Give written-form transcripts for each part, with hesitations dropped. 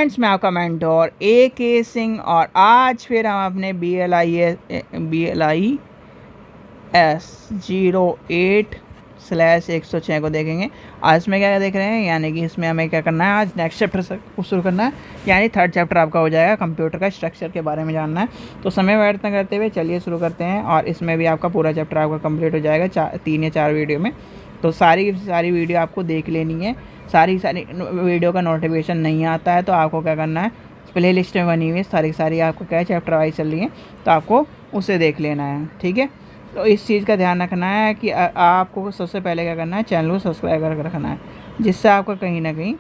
Friends, मैं आपका mentor AK Singh और आज फिर हम अपने BLIS-08/106 को देखेंगे। आज इसमें क्या देख रहे हैं, यानी कि इसमें हमें क्या करना है, आज नेक्स्ट चैप्टर से शुरू करना है, यानी थर्ड चैप्टर आपका हो जाएगा। कंप्यूटर का स्ट्रक्चर के बारे में जानना है। तो समय व्यर्थ न करते हुए चलिए शुरू करते हैं। और इसमें भी आपका पूरा चैप्टर आपका कंप्लीट हो जाएगा 3 या 4 वीडियो में। तो सारी वीडियो आपको देख लेनी है। सारी वीडियो का नोटिफिकेशन नहीं आता है तो आपको क्या करना है, प्ले लिस्ट में बनी हुई है सारी आपको क्या है, चैप्टर वाइज चल रही है, तो आपको उसे देख लेना है। ठीक है, तो इस चीज़ का ध्यान रखना है कि आपको सबसे पहले क्या करना है, चैनल को सब्सक्राइब करके रखना है, जिससे आपको कहीं ना कहीं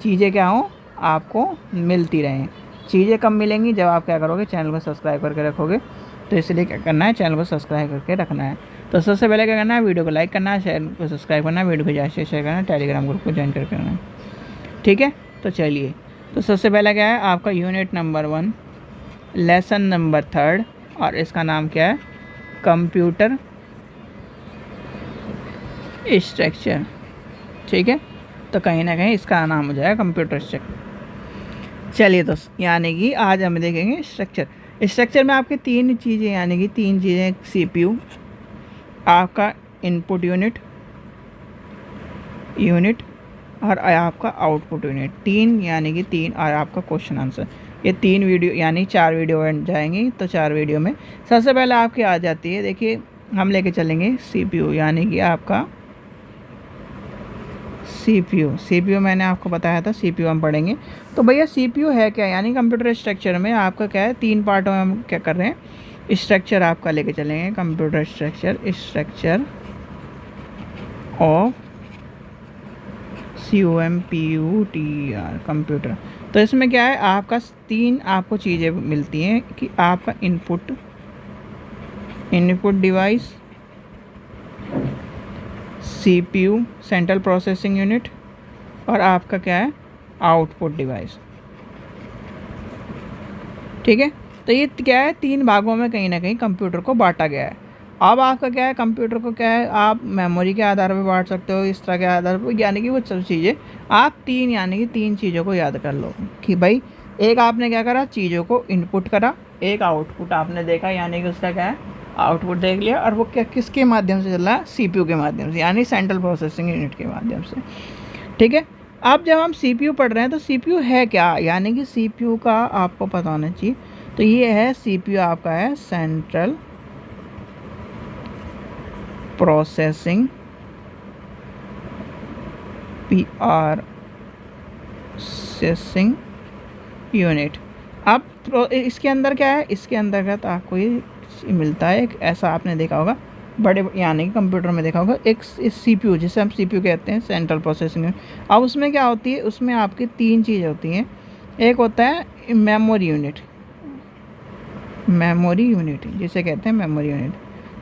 चीज़ें क्या हों, आपको मिलती रहें। चीज़ें कम मिलेंगी जब आप क्या करोगे, चैनल को सब्सक्राइब करके रखोगे। तो इसलिए क्या करना है, चैनल को सब्सक्राइब करके रखना है। तो सबसे पहले क्या करना है, वीडियो को लाइक करना है, चैनल को सब्सक्राइब करना है, वीडियो को ज़्यादा से शेयर करना है, टेलीग्राम ग्रुप को ज्वाइन करके करना है। ठीक है, तो चलिए, तो सबसे पहला क्या है, आपका यूनिट नंबर 1 लेसन नंबर 3 और इसका नाम क्या है, कंप्यूटर स्ट्रक्चर। ठीक है, तो कहीं ना कहीं इसका नाम हो जाएगा कंप्यूटर स्ट्रक्चर। चलिए दोस्त, यानी कि आज हम देखेंगे स्ट्रक्चर में आपके 3 चीज़ें, यानी कि 3 चीज़ें, CPU, आपका इनपुट यूनिट और आपका आउटपुट यूनिट। 3 यानी कि 3 और आपका क्वेश्चन आंसर। ये 3 वीडियो यानी 4 वीडियो बन जाएंगी। तो 4 वीडियो में सबसे पहले आपकी आ जाती है, देखिए हम लेके चलेंगे CPU, यानी कि आपका CPU मैंने आपको बताया था, CPU हम पढ़ेंगे। तो भैया CPU है क्या, यानी कंप्यूटर स्ट्रक्चर में आपका क्या है, 3 पार्टों में हम क्या कर रहे हैं, स्ट्रक्चर आपका लेके चलेंगे। Computer structure of COMPUTER computer. तो इसमें क्या है, आपका 3 आपको चीज़ें मिलती हैं कि आपका input device, CPU central processing unit, और आपका क्या है, आउटपुट डिवाइस। ठीक है, तो ये क्या है, 3 भागों में कहीं ना कहीं कंप्यूटर को बांटा गया है। अब आपका क्या है, कंप्यूटर को क्या है, आप मेमोरी के आधार पर बांट सकते हो, इस तरह के आधार पर, यानी कि वो सब चीज़ें आप 3 यानी कि 3 चीज़ों को याद कर लो कि भाई, एक आपने क्या करा, चीज़ों को इनपुट करा, एक आउटपुट आपने देखा, यानी कि उसका क्या है, आउटपुट देख लिया, और वो क्या किसके माध्यम से चल रहा है, CPU के माध्यम से, यानी सेंट्रल प्रोसेसिंग यूनिट के माध्यम से। ठीक है, अब जब हम CPU पढ़ रहे हैं तो CPU है क्या, यानी कि CPU का आपको पता होना चाहिए। तो ये है CPU आपका है सेंट्रल प्रोसेसिंग यूनिट। अब इसके अंदर क्या है, इसके अंतर्गत आपको ये मिलता है, एक ऐसा आपने देखा होगा बड़े, यानी कि कंप्यूटर में देखा होगा, एक CPU, जिसे हम CPU कहते हैं, सेंट्रल प्रोसेसिंग यूनिट। अब उसमें क्या होती है, उसमें आपकी 3 चीज़ें होती हैं। एक होता है मेमोरी यूनिट, जिसे कहते हैं मेमोरी यूनिट।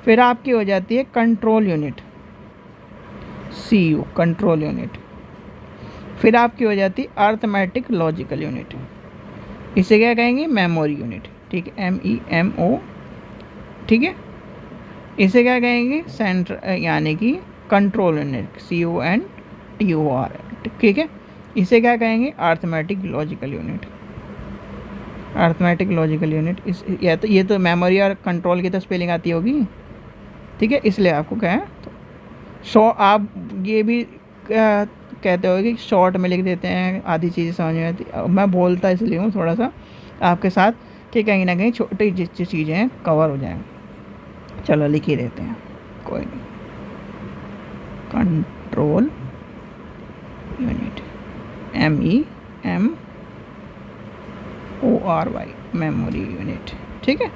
फिर आपकी हो जाती है control unit, CU control unit. फिर आपकी हो जाती है अर्थमेटिक लॉजिकल यूनिट, इसे क्या कहेंगे, मेमोरी यूनिट। ठीक है, MEMO। ठीक है, इसे क्या कहेंगे, सेंट्रल यानी कि कंट्रोल यूनिट, CONTOR। ठीक है, इसे क्या कहेंगे, अर्थमेटिक लॉजिकल यूनिट। इस ये तो मेमोरी और कंट्रोल की तो स्पेलिंग आती होगी। ठीक है, इसलिए आपको क्या है, तो आप ये भी कहते हो कि शॉर्ट में लिख देते हैं, आधी चीज़ें समझ में आती। मैं बोलता इसलिए हूँ थोड़ा सा आपके साथ कि कहीं ना कहीं छोटी जितनी चीज़ें हैं कवर हो जाएँ। चलो लिख ही देते हैं, कोई नहीं। Control unit, MEMORY memory unit. ठीक है,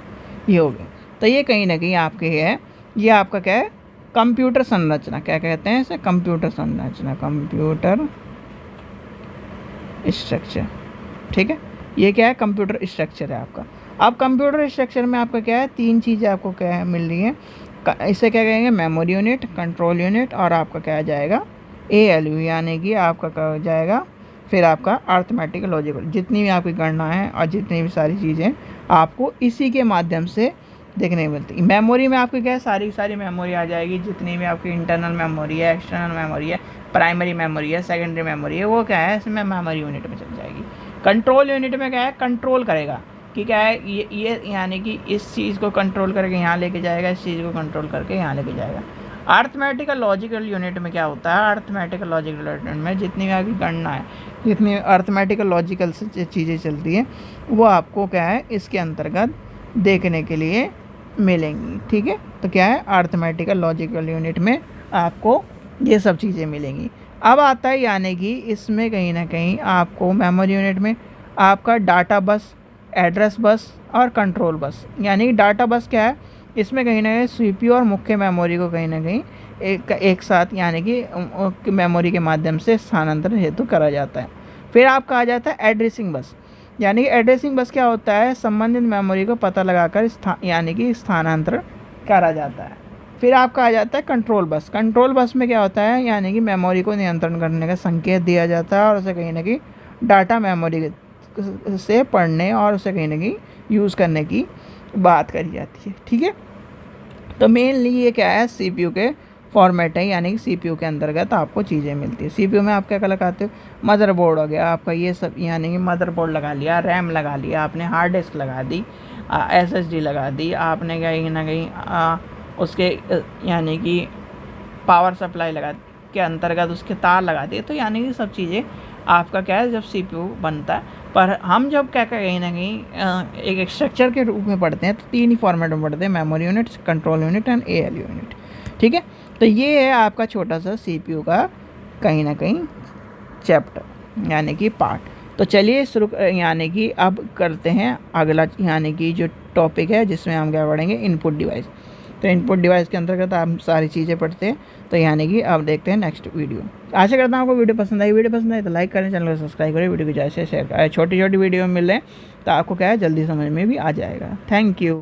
ये हो गया। तो ये कहीं ना कहीं आपके है, ये आपका क्या है, कंप्यूटर संरचना, क्या कहते हैं इसे, कंप्यूटर संरचना, कंप्यूटर स्ट्रक्चर। ठीक है, ये क्या है, कंप्यूटर स्ट्रक्चर है आपका। अब कंप्यूटर स्ट्रक्चर में आपका क्या है, 3 चीज़ें आपको क्या है मिल रही हैं। इसे क्या कहेंगे, मेमोरी यूनिट, कंट्रोल यूनिट, और आपका क्या जाएगा, ALU, यानी कि आपका क्या हो जाएगा, फिर आपका अर्थमेटिक लॉजिकल। जितनी भी आपकी गणना है और जितनी भी सारी चीज़ें आपको इसी के माध्यम से देखने को मिलती है। मेमोरी में आपकी क्या है, सारी मेमोरी आ जाएगी, जितनी भी आपकी इंटरनल मेमोरी है, एक्सटर्नल मेमोरी है, प्राइमरी मेमोरी है, सेकेंडरी मेमोरी है, वो क्या है, इसमें मेमोरी यूनिट में चल जाएगी। कंट्रोल यूनिट में क्या है, कंट्रोल करेगा कि क्या है ये यानी कि इस चीज़ को कंट्रोल करके यहाँ लेके जाएगा, इस चीज़ को कंट्रोल करके यहाँ लेके जाएगा। अर्थमेटिकल लॉजिकल यूनिट में क्या होता है, अर्थमेटिकल लॉजिकल यूनिट में जितनी भी आपकी गणना है, जितनी अर्थमेटिकल लॉजिकल से चीज़ें चलती हैं वो आपको क्या है इसके अंतर्गत देखने के लिए मिलेंगी। ठीक है, तो क्या है अर्थमेटिकल लॉजिकल यूनिट में आपको ये सब चीज़ें मिलेंगी। अब आता है यानी कि इसमें कहीं ना कहीं आपको मेमोरी यूनिट में आपका डाटा बस, एड्रेस बस और कंट्रोल बस। यानी कि डाटा बस क्या है, इसमें कहीं ना कहीं सीपीयू और मुख्य मेमोरी को कहीं ना कहीं एक साथ यानी कि मेमोरी के माध्यम से स्थानांतरण हेतु करा जाता है। फिर आपका आ जाता है एड्रेसिंग बस। यानी कि एड्रेसिंग बस क्या होता है, संबंधित मेमोरी को पता लगाकर यानी कि स्थानांतरण करा जाता है। फिर आपका आ जाता है कंट्रोल बस। कंट्रोल बस में क्या होता है, यानी कि मेमोरी को नियंत्रण करने का संकेत दिया जाता है और उसे कहीं ना कहीं डाटा मेमोरी से पढ़ने और उसे कहीं ना कहीं यूज़ करने की बात करी जाती है। ठीक है, तो मेनली ये क्या है सीपीयू के फॉर्मेट है, यानी कि सीपीयू के अंतर्गत आपको चीज़ें मिलती है। सीपीयू में आप क्या क्या लगाते हो, मदरबोर्ड हो गया आपका ये सब, यानी कि मदरबोर्ड लगा लिया, रैम लगा लिया आपने, हार्ड डिस्क लगा दी, एसएसडी लगा दी आपने, कहीं ना कहीं उसके यानी कि पावर सप्लाई लगा के अंतर्गत उसके तार लगा दिए। तो यानी कि सब चीज़ें आपका क्या है जब सीपीयू बनता है। पर हम जब क्या कहीं ना कहीं एक स्ट्रक्चर के रूप में पढ़ते हैं तो 3 ही फॉर्मेट में पढ़ते हैं, memory unit, control unit and ALU unit. ठीक है, तो ये है आपका छोटा सा सीपीयू का कहीं ना कहीं चैप्टर यानी कि पार्ट। तो चलिए शुरू यानी कि अब करते हैं अगला यानी कि जो टॉपिक है जिसमें हम क्या पढ़ेंगे, इनपुट डिवाइस। तो इनपुट डिवाइस के अंतर्गत आप सारी चीज़ें पढ़ते हैं। तो यानी कि अब देखते हैं नेक्स्ट वीडियो। आशा करता हूँ आपको वीडियो पसंद आई। वीडियो पसंद आई तो लाइक करें, चैनल को सब्सक्राइब करें, वीडियो को ज़्यादा से शेयर करें। छोटी छोटी वीडियो में मिल रहे हैं तो आपको क्या है जल्दी समझ में भी आ जाएगा। Thank you.